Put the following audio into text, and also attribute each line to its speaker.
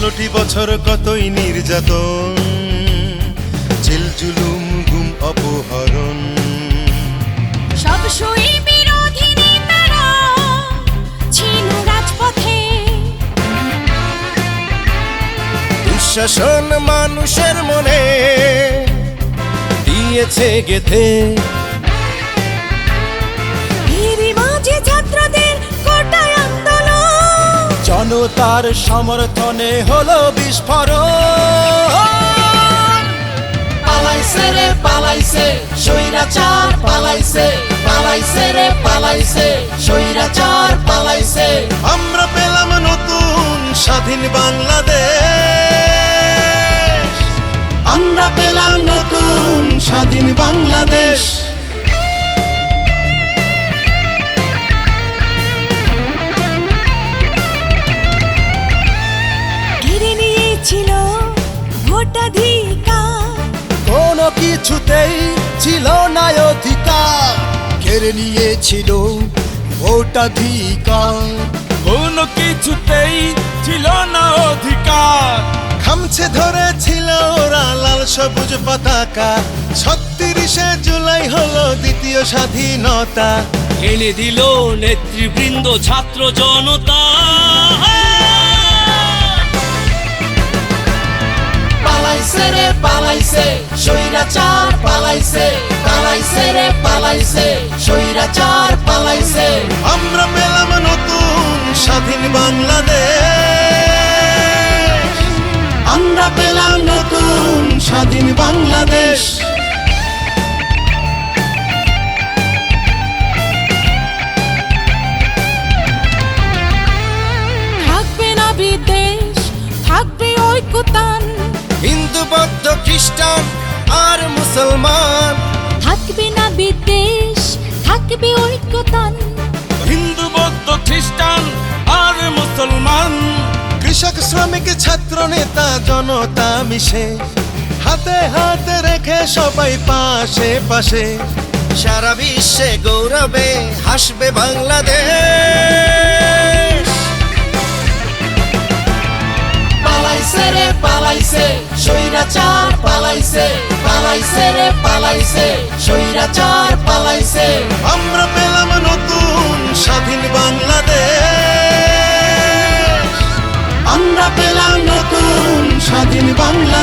Speaker 1: 16টি বছর কতই নির্যাতন, জেল জুলুম গুম অপহরণ।
Speaker 2: সব সই বিরোধী নেতারা ছিল রাজপথে,
Speaker 1: দুঃশাসন মানুষের মনে দিয়েছে গেথে।
Speaker 2: এরই মাঝে ছাত্রদের কোটায় আন্দোলন,
Speaker 1: জনতার সমর্থনে হলো বিস্ফোরণ।
Speaker 3: পালাইছে রে পালাইছে স্বৈরাচার, পালাইছে পালাইছে রে পালাইছে স্বৈরাচার, পালাইছে।
Speaker 1: আমরা পেলাম নতুন স্বাধীন বাংলাদেশ,
Speaker 3: আমরা পেলাম নতুন স্বাধীন বাংলাদেশ।
Speaker 2: ঘিরে নিয়েছিল ভোটাধিকার,
Speaker 1: কোনো কিছুতেই ছিল না অধিকার। কেড়ে নিয়েছিল ভোটাধিকার,
Speaker 4: কোনো কিছুতেই ছিল না অধিকার।
Speaker 1: খামছে ধরেছিল ওরা লাল সবুজ পতাকা। 36শে জুলাই হলো দ্বিতীয় স্বাধীনতা।
Speaker 4: এনে দিল নেতৃবৃন্দ ছাত্র জনতা।
Speaker 3: পালাইছে রে পালাইছে স্বৈরাচার, পালাইছে পালাইছে রে পালাইছে স্বৈরাচার, পালাইছে।
Speaker 1: আমরা পেলাম নতুন স্বাধীন বাংলাদেশ,
Speaker 3: আমরা পেলাম নতুন স্বাধীন বাংলাদেশ।
Speaker 2: থাকবে না বিদ্বেষ, থাকবে ঐক্যতান,
Speaker 1: হিন্দু বৌদ্ধ খ্রিস্টান আর মুসলমান।
Speaker 2: থাকবে না বিদ্বেষ, থাকবে ঐক্যতান,
Speaker 4: হিন্দু বৌদ্ধ খ্রিস্টান আর মুসলমান।
Speaker 1: কৃষক শ্রমিক ছাত্র নেতা জনতা মিশে, হাতে হাতে রেখে সবাই পাশে পাশে। সারা বিশ্বে গৌরবে হাসবে বাংলাদেশ।
Speaker 3: পালাইছে রে পালাইছে স্বৈরাচার, পালাইছে পালাইছে রে পালাইছে স্বৈরাচার, পালাইছে।
Speaker 1: আমরা পেলাম নতুন স্বাধীন বাংলাদেশ,
Speaker 3: আমরা পেলাম নতুন স্বাধীন বাংলাদেশ।